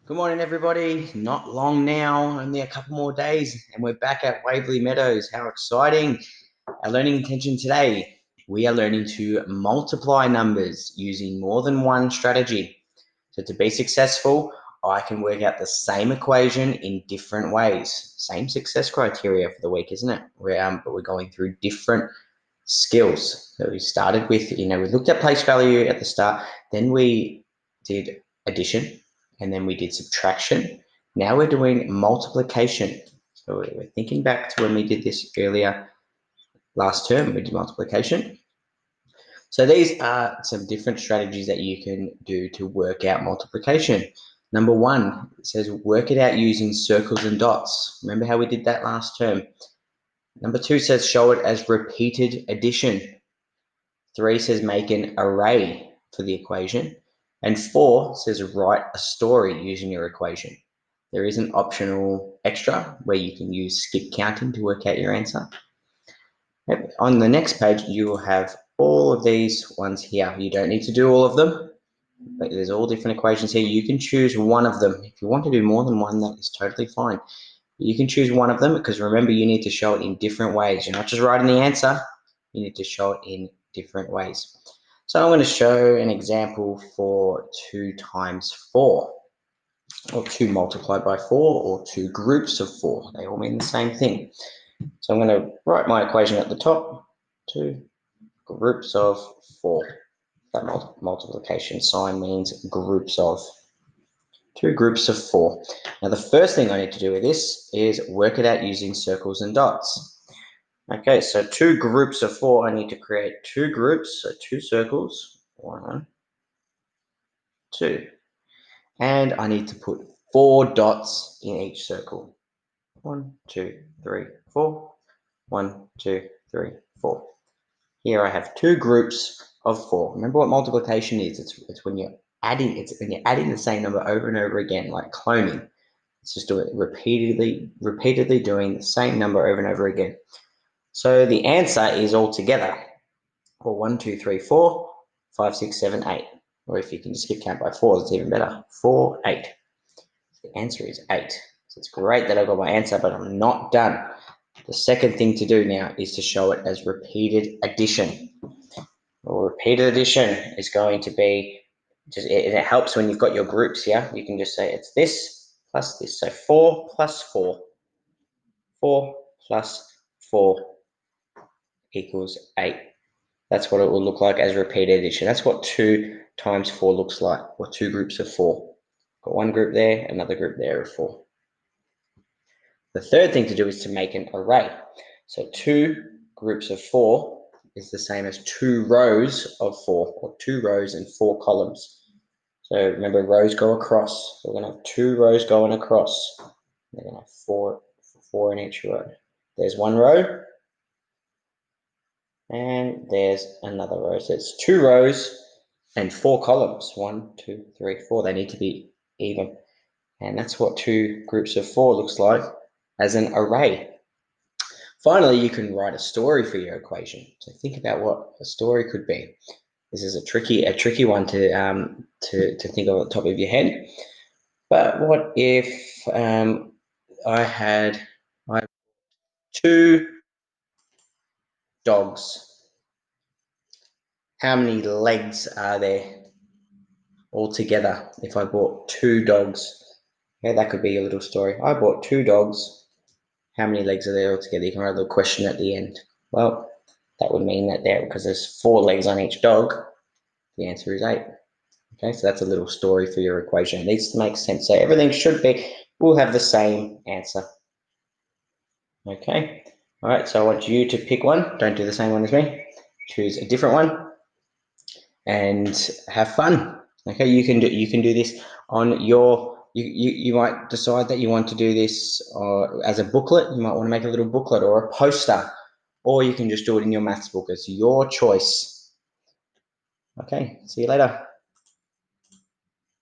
Good morning, everybody. Not long now, only a couple more days, and we're back at Waverley Meadows. How exciting! Our learning intention today, we are learning to multiply numbers using more than one strategy. So to be successful, I can work out the same equation in different ways. Same success criteria for the week, isn't it? But we're going through different skills. So we started with, we looked at place value at the start, then we did addition, and then we did subtraction. Now we're doing multiplication. So we're thinking back to when we did this earlier last term, we did multiplication. So these are some different strategies that you can do to work out multiplication. Number one, it says work it out using circles and dots. Remember how we did that last term? Number two says show it as repeated addition. 3 says make an array for the equation. And 4 says write a story using your equation. There is an optional extra where you can use skip counting to work out your answer. On the next page, you will have all of these ones here. You don't need to do all of them, but there's all different equations here. You can choose one of them. If you want to do more than one, that is totally fine. You can choose one of them because remember, you need to show it in different ways. You're not just writing the answer, you need to show it in different ways. So I'm going to show an example for 2 times 4, or 2 multiplied by 4, or 2 groups of 4. They all mean the same thing. So I'm going to write my equation at the top, 2 groups of 4. That multiplication sign means groups of. 2 groups of 4. Now the first thing I need to do with this is work it out using circles and dots. Okay, so 2 groups of 4, I need to create 2 groups, so 2 circles, 1, 2. And I need to put 4 dots in each circle. 1, 2, 3, 4. 1, 2, 3, 4. Here I have 2 groups of 4. Remember what multiplication is? It's when you're adding. It's when you're adding the same number over and over again, like cloning. It's just doing it repeatedly doing the same number over and over again. So the answer is all together. Well, 1, 2, 3, 4, 5, 6, 7, 8. Or if you can just skip count by 4, it's even better. 4, 8. The answer is 8. So it's great that I got my answer, but I'm not done. The second thing to do now is to show it as repeated addition. Well, repeated addition is going to be, it helps when you've got your groups here. You can just say it's this plus this. So 4 plus 4. 4 plus 4 equals 8. That's what it will look like as repeated addition. That's what 2 times 4 looks like, or 2 groups of 4. Got one group there, another group there of 4. The third thing to do is to make an array. So 2 groups of 4 is the same as 2 rows of 4, or 2 rows and 4 columns. So remember, rows go across. So we're going to have 2 rows going across. They're going to have 4 in each row. There's one row, and there's another row. So it's 2 rows and 4 columns. 1, 2, 3, 4. They need to be even. And that's what 2 groups of 4 looks like as an array. Finally, you can write a story for your equation. So think about what a story could be. This is a tricky one to think of at the top of your head. But what if I had 2 dogs? How many legs are there altogether if I bought 2 dogs? Okay, that could be a little story. I bought 2 dogs. How many legs are there altogether? You can write a little question at the end. Well, that would mean that because there's 4 legs on each dog, the answer is 8. Okay, so that's a little story for your equation. It needs to make sense. So everything will have the same answer. Okay, all right, so I want you to pick one. Don't do the same one as me. Choose a different one and have fun. Okay, you can do this on your, you might decide that you want to do this as a booklet. You might want to make a little booklet or a poster, or you can just do it in your maths book. It's your choice. Okay, see you later.